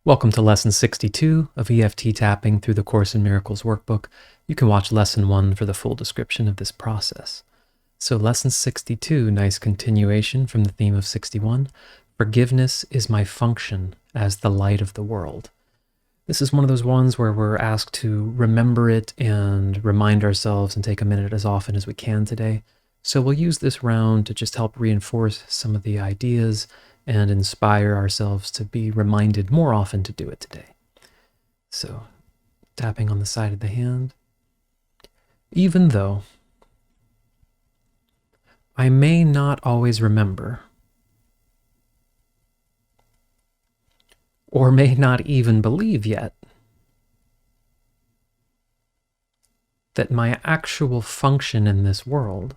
Welcome to Lesson 62 of EFT Tapping through the Course in Miracles workbook. You can watch Lesson 1 for the full description of this process. So Lesson 62, nice continuation from the theme of 61. Forgiveness is my function as the light of the world. This is one of those ones where we're asked to remember it and remind ourselves and take a minute as often as we can today. So we'll use this round to just help reinforce some of the ideas and inspire ourselves to be reminded more often to do it today. So, tapping on the side of the hand. Even though I may not always remember, or may not even believe yet, that my actual function in this world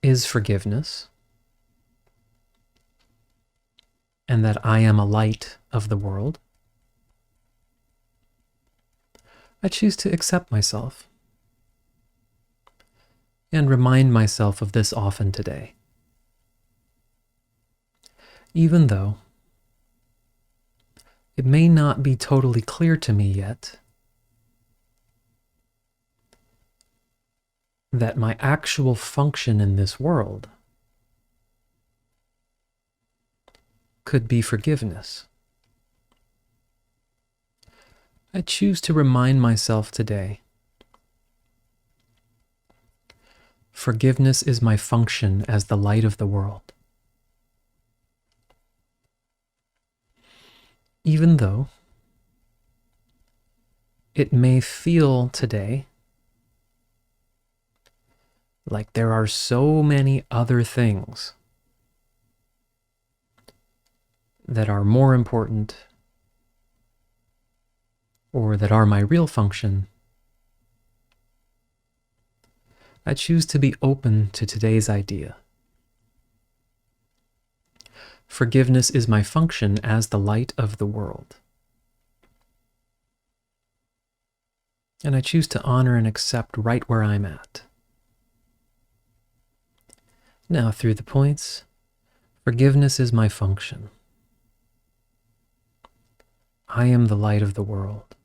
is forgiveness, and that I am a light of the world, I choose to accept myself and remind myself of this often today. Even though it may not be totally clear to me yet that my actual function in this world could be forgiveness, I choose to remind myself today, forgiveness is my function as the light of the world. Even though it may feel today like there are so many other things that are more important or that are my real function, I choose to be open to today's idea. Forgiveness is my function as the light of the world. And I choose to honor and accept right where I'm at. Now, through the points, forgiveness is my function. I am the light of the world.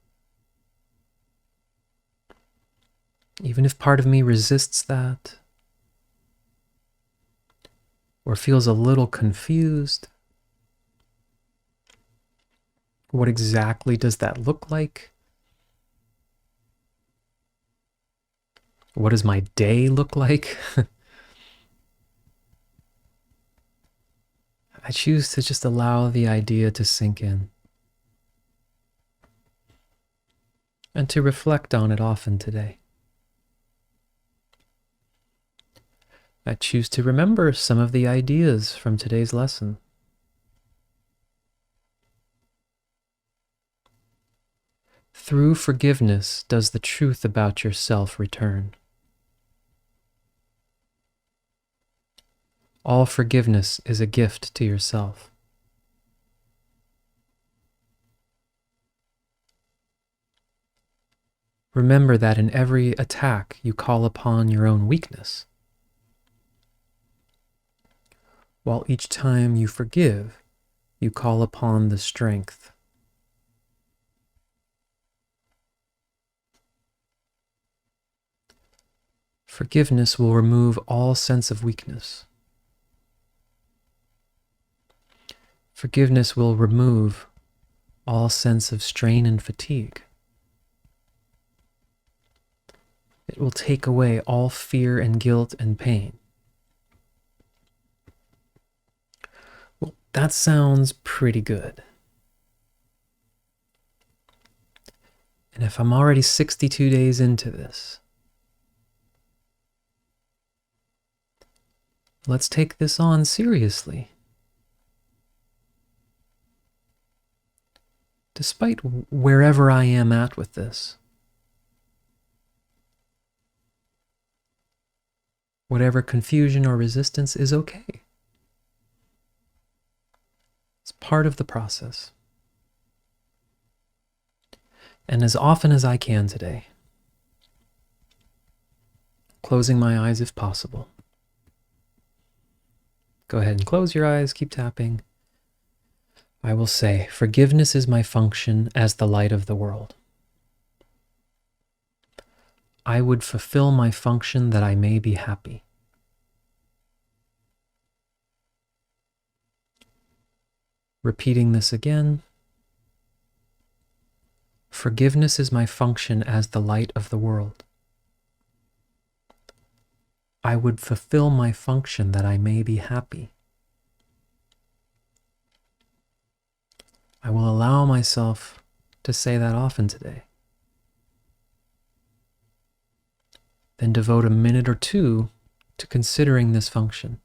Even if part of me resists that, or feels a little confused, what exactly does that look like? What does my day look like? I choose to just allow the idea to sink in and to reflect on it often today. I choose to remember some of the ideas from today's lesson. Through forgiveness does the truth about yourself return. All forgiveness is a gift to yourself. Remember that in every attack you call upon your own weakness, while each time you forgive, you call upon the strength. Forgiveness will remove all sense of weakness. Forgiveness will remove all sense of strain and fatigue. It will take away all fear and guilt and pain. Well, that sounds pretty good. And if I'm already 62 days into this, let's take this on seriously. Despite wherever I am at with this, whatever confusion or resistance is okay. It's part of the process. And as often as I can today, closing my eyes if possible. Go ahead and close your eyes, keep tapping. I will say, forgiveness is my function as the light of the world. I would fulfill my function that I may be happy. Repeating this again. Forgiveness is my function as the light of the world. I would fulfill my function that I may be happy. I will allow myself to say that often today. Then devote a minute or two to considering this function,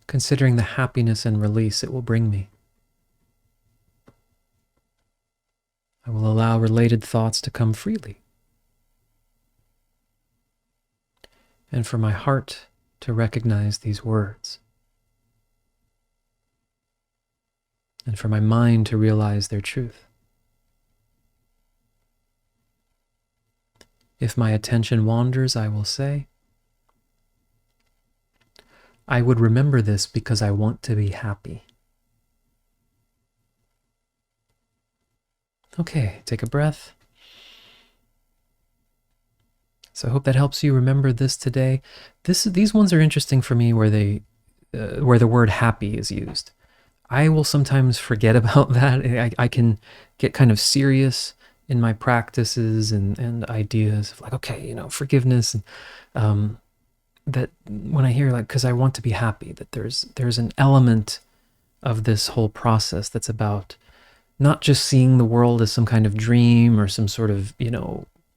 considering the happiness and release it will bring me. I will allow related thoughts to come freely, and for my heart to recognize these words, and for my mind to realize their truth. If my attention wanders, I will say, I would remember this because I want to be happy. Okay, take a breath. So I hope that helps you remember this today. These ones are interesting for me where the word happy is used. I will sometimes forget about that. I can get kind of serious in my practices and ideas of like, okay, forgiveness. And that when I hear because I want to be happy, that there's an element of this whole process that's about not just seeing the world as some kind of dream or some sort of,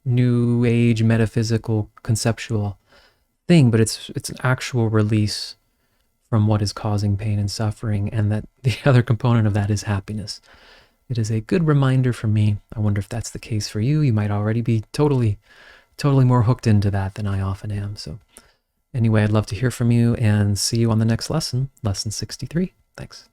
new age metaphysical conceptual thing, but it's an actual release from what is causing pain and suffering, and that the other component of that is happiness. It is a good reminder for me. I wonder if that's the case for you. You might already be totally more hooked into that than I often am. So anyway, I'd love to hear from you and see you on the next lesson, lesson 63. Thanks.